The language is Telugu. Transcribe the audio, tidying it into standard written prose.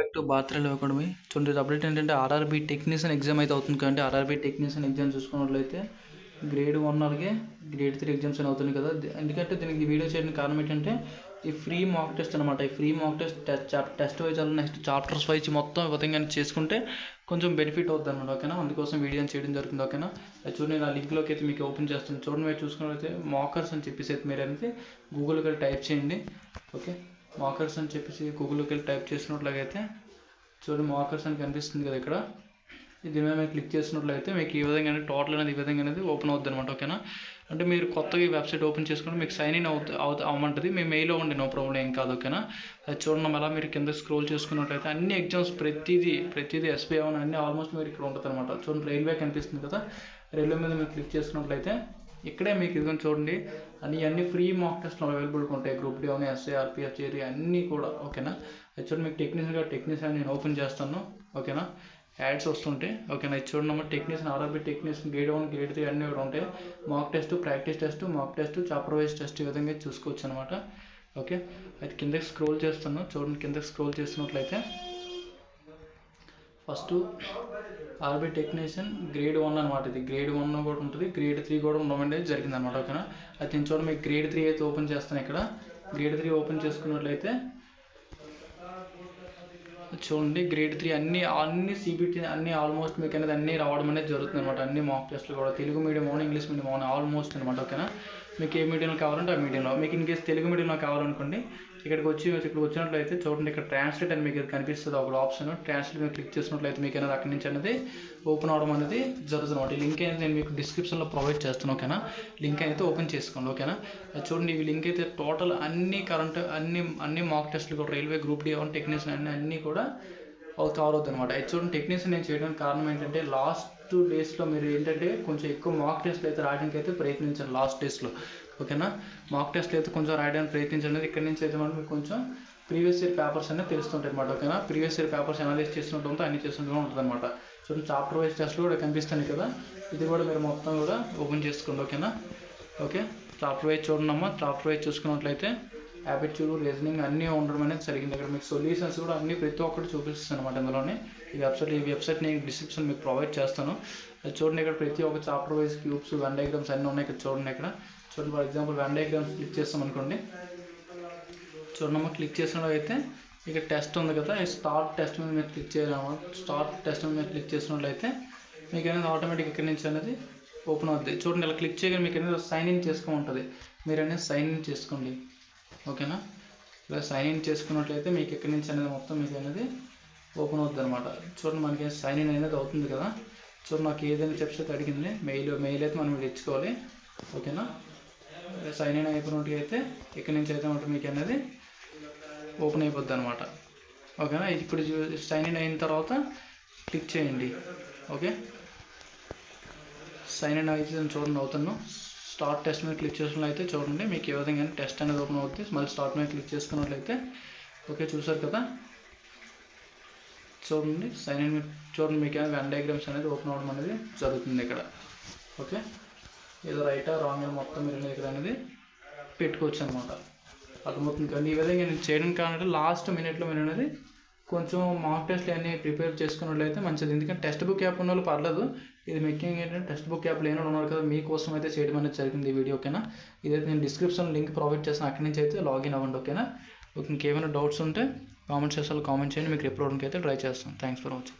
బ్యాక్ టు బాత్రల్ అకాడమీ. చూడండి అప్డేట్ ఏంటంటే ఆర్ఆర్బీ టెక్నీషియన్ ఎగ్జామ్ అయితే అవుతుంది కదండి. ఆర్ఆర్బీ టెక్నీషియన్ ఎగ్జామ్ చూసుకున్నట్లయితే గ్రేడ్ 1 అలాగే గ్రేడ్ 3 ఎగ్జామ్స్ అని అవుతుంది కదా. ఎందుకంటే దీనికి వీడియో చేయడానికి కారణం ఏంటంటే ఈ ఫ్రీ మాక్ టెస్ట్ అనమాట. ఈ ఫ్రీ మాక్ టెస్ట్ వైజ్ అలా నెక్స్ట్ చాప్టర్స్ వైజ్ మొత్తం విధంగా చేసుకుంటే కొంచెం బెనిఫిట్ అవుతుంది అనమాట. ఓకేనా, అందుకోసం వీడియో చేయడం జరుగుతుంది. ఓకేనా, అది చూడండి నేను ఆ లింక్లోకి అయితే మీకు ఓపెన్ చేస్తాను. చూడండి మీరు చూసుకున్నట్లయితే మాకర్స్ అని చెప్పేసి అయితే మీరు అనేది గూగుల్కి వెళ్ళి టైప్ చేయండి. ఓకే, మాకర్స్ అని చెప్పేసి గూగుల్కి వెళ్ళి టైప్ చేసినట్లయితే చూడండి మాకర్స్ అని కనిపిస్తుంది కదా ఇక్కడ. దీని మీద మీరు క్లిక్ చేసినట్లయితే మీకు ఈ విధంగా టోటల్ అనేది ఈ విధంగా అనేది ఓపెన్ అవుతుంది అనమాట. ఓకేనా, అంటే మీరు కొత్తగా ఈ వెబ్సైట్ ఓపెన్ చేసుకుంటే మీకు సైన్ ఇన్ అవ్వమంటుంది. మీ మెయిల్ అవ్వండి, నో ప్రాబ్లం, ఏం కాదు. ఓకేనా, అది చూడండి అలా మీరు కింద స్క్రోల్ చేసుకున్నట్లయితే అన్ని ఎగ్జామ్స్ ప్రతిదీ ఎస్బీఐ అన్ని ఆల్మోస్ట్ మీరు ఇక్కడ ఉంటుంది అనమాట. చూడండి రైల్వే కనిపిస్తుంది కదా, రైల్వే మీద మీరు క్లిక్ చేసుకున్నట్లయితే ఇక్కడే మీకు ఇదిగోని చూడండి అన్ని ఫ్రీ మాక్ టెస్ట్లు అవైలబుల్గా ఉంటాయి. గ్రూప్ డి అని, ఎస్ఐ, ఆర్పిఎఫ్, జేరీ అన్నీ కూడా. ఓకేనా, అది చూడండి మీకు టెక్నీషియన్ నేను ఓపెన్ చేస్తాను. ఓకేనా, యాడ్స్ వస్తుంటాయి. ఓకేనా, ఇది చూడండి technician RRB technician grade 1 grade 3 అన్నీ కూడా ఉంటాయి. Mock test, practice test, mock test, chapter wise test ఈ విధంగా చూసుకోవచ్చు అనమాట. ఓకే, అది కిందకి స్క్రోల్ చేస్తాను. చూడండి కిందకి స్క్రోల్ చేస్తున్నట్లయితే ఫస్ట్ ఆర్బీ టెక్నీషియన్ గ్రేడ్ 1 అనమాట. ఇది గ్రేడ్ 1 కూడా ఉంటుంది, గ్రేడ్ 3 కూడా ఉండడం అనేది జరిగింది అనమాట. ఓకేనా, అది నేను చూడండి మీకు గ్రేడ్ 3 అయితే ఓపెన్ చేస్తాను. ఇక్కడ గ్రేడ్ 3 ఓపెన్ చేసుకున్నట్లయితే చూడండి గ్రేడ్ 3 అన్ని సిబిటీ అన్ని ఆల్మోస్ట్ మీకు అనేది అన్నీ రావడం అనేది జరుగుతుంది అనమాట. అన్ని మాక్ టెస్ట్లు కూడా తెలుగు మీడియం అవును, ఇంగ్లీష్ మీడియం అవును, ఆల్మోస్ట్ అనమాట. ఓకేనా, మీకు ఏ మీడియంలో కావాలంటే ఆ మీడియంలో. మీకు ఇన్ కేసు తెలుగు మీడియంలో కావాలనుకోండి ఇక్కడికి వచ్చినట్లయితే చూడండి ఇక్కడ ట్రాన్స్లేట్ అని మీకు కనిపిస్తుంది ఒక ఆప్షన్. ట్రాన్స్లేట్ మీద క్లిక్ చేసినట్లయితే మీకు అనేది అక్కడి నుంచి అనేది ఓపెన్ అవడం అనేది జరుగుతుంది అనమాట. ఈ లింక్ అనేది నేను మీకు డిస్క్రిప్షన్లో ప్రొవైడ్ చేస్తాను. ఓకేనా, లింక్ అయితే ఓపెన్ చేసుకోండి. ఓకేనా, చూడండి ఈ లింక్ అయితే టోటల్ అన్ని కరెంట్ అన్ని మాక్ టెస్ట్లు కూడా రైల్వే గ్రూప్ డి అవును టెక్నీషియన్ అన్నీ కూడా కవర్ అవుతుంది అనమాట. అది చూడండి టెక్నీషియన్ నేను చేయడానికి కారణం ఏంటంటే లాస్ట్ డేస్లో మీరు ఏంటంటే కొంచెం ఎక్కువ మాక్ టెస్ట్లు అయితే రాయడానికి అయితే ప్రయత్నించారు లాస్ట్ డేస్లో. ఓకేనా, మాక్ టెస్ట్లు అయితే కొంచెం రాయడానికి ప్రయత్నించండి. ఇక్కడ నుంచి అయితే మనం మీకు కొంచెం ప్రీవియస్ ఇయర్ పేపర్స్ అనేది తెలుస్తుంటాయి అనమాట. ఓకేనా, ప్రీవియస్ ఇయర్ పేపర్స్ అనలైజ్ చేస్తుంటే అన్ని చేస్తుంటూ ఉంటుంది అనమాట. చూడండి చాప్టర్ వైజ్ టెస్ట్లు కూడా కనిపిస్తాయి కదా, ఇది కూడా మీరు మొత్తం కూడా ఓపెన్ చేసుకోండి. ఓకేనా, ఓకే చాప్టర్ వైజ్ చూడండి చాప్టర్ వైజ్ చూసుకున్నట్లయితే యాప్టిట్యూడ్, రీజనింగ్ అన్నీ ఉండడం అనేది జరిగింది. ఇక్కడ మీకు సొల్యూషన్స్ కూడా అన్ని ప్రతి ఒక్కటి చూపిస్తుంది అనమాట. ఇందులోనే ఈ వెబ్సైట్ నేను డిస్క్రిప్షన్ మీకు ప్రొవైడ్ చేస్తాను. అది చూడండి ఇక్కడ ప్రతి ఒక్క chapter wise cubes, Venn diagrams అన్నీ ఉన్నాయి. ఇక్కడ చూడండి చూడండి for example Venn diagrams click చేస్తాం అనుకోండి. చూడండి క్లిక్ చేసినట్లయితే ఇక్కడ టెస్ట్ ఉంది కదా, స్టార్ట్ టెస్ట్ మీద మీరు క్లిక్ చేయాలన్నమాట. స్టార్ట్ టెస్ట్ మీద మీరు క్లిక్ చేసినట్లయితే మీకు అనేది ఆటోమేటిక్ ఇక్కడ నుంచి అనేది ఓపెన్ అవుతుంది. చూడండి ఇలా క్లిక్ చేయగానే మీకు అనేది సైన్ ఇన్ ఉంటుంది. మీరు అనేది సైన్ ఇన్ చేసుకోండి. ఓకేనా, ఇలా సైన్ ఇన్ చేసుకున్నట్లయితే మీకు ఎక్కడి నుంచి అనేది మొత్తం మీకు అనేది ఓపెన్ అవుతుంది అనమాట. చూడండి మనకి సైన్ ఇన్ అనేది అవుతుంది కదా. చూడండి నాకు ఏదైనా స్టెప్స్ అయితే అడిగింది, మెయిల్ అయితే మనం తెచ్చుకోవాలి. ఓకేనా, సైన్ ఇన్ అయిపోయినట్టు అయితే ఇక్కడి నుంచి అయితే ఉంటుంది మీకు అనేది ఓపెన్ అయిపోద్ది అనమాట. ఓకేనా, ఇప్పుడు సైన్ ఇన్ అయిన తర్వాత క్లిక్ చేయండి. ఓకే, సైన్ ఇన్ అయితే చూడండి అవుతాను. స్టార్ట్ టెస్ట్ మీద క్లిక్ చేసినట్లయితే చూడండి మీకు ఏ విధంగా టెస్ట్ అనేది ఓపెన్ అవుతుంది. మళ్ళీ స్టార్ట్ మీద క్లిక్ చేసుకున్నట్లయితే ఓకే చూసారు కదా. చూడండి సైన్ ఇన్ చూడండి మీకు వెన్ డయాగ్రామ్స్ అనేది ఓపెన్ అవ్వడం అనేది జరుగుతుంది ఇక్కడ. ఓకే, ఏదో రైటా రాంగ్ మొత్తం మీరు ఇక్కడ అనేది పెట్టుకోవచ్చు అనమాట. అర్థమవుతుంది కానీ ఈ విధంగా నేను చేయడం కావాలంటే లాస్ట్ మినిట్లో మీరు అనేది కొంచెం మాక్ టెస్ట్లు అన్నీ ప్రిపేర్ చేసుకున్నట్లయితే మంచిది. ఎందుకంటే టెక్స్ట్ బుక్ యాప్ ఉన్న వాళ్ళు పర్లేదు. ఇది ముఖ్యంగా ఏంటంటే టెక్స్ట్ బుక్ యాప్ లేని ఉన్నారు కదా, మీకోసం అయితే చేయడం అనేది జరిగింది ఈ వీడియో. ఓకేనా, ఇదైతే నేను డిస్క్రిప్షన్ లింక్ ప్రొవైడ్ చేస్తాను, అక్కడి నుంచి అయితే లాగిన్ అవ్వండి. ఓకేనా, ఇంకేమైనా డౌట్స్ ఉంటే కామెంట్ సెక్షన్లో కామెంట్ చేయండి, మీకు రిప్లై అవ్వడానికి అయితే ట్రై చేస్తాను. Thanks for watching.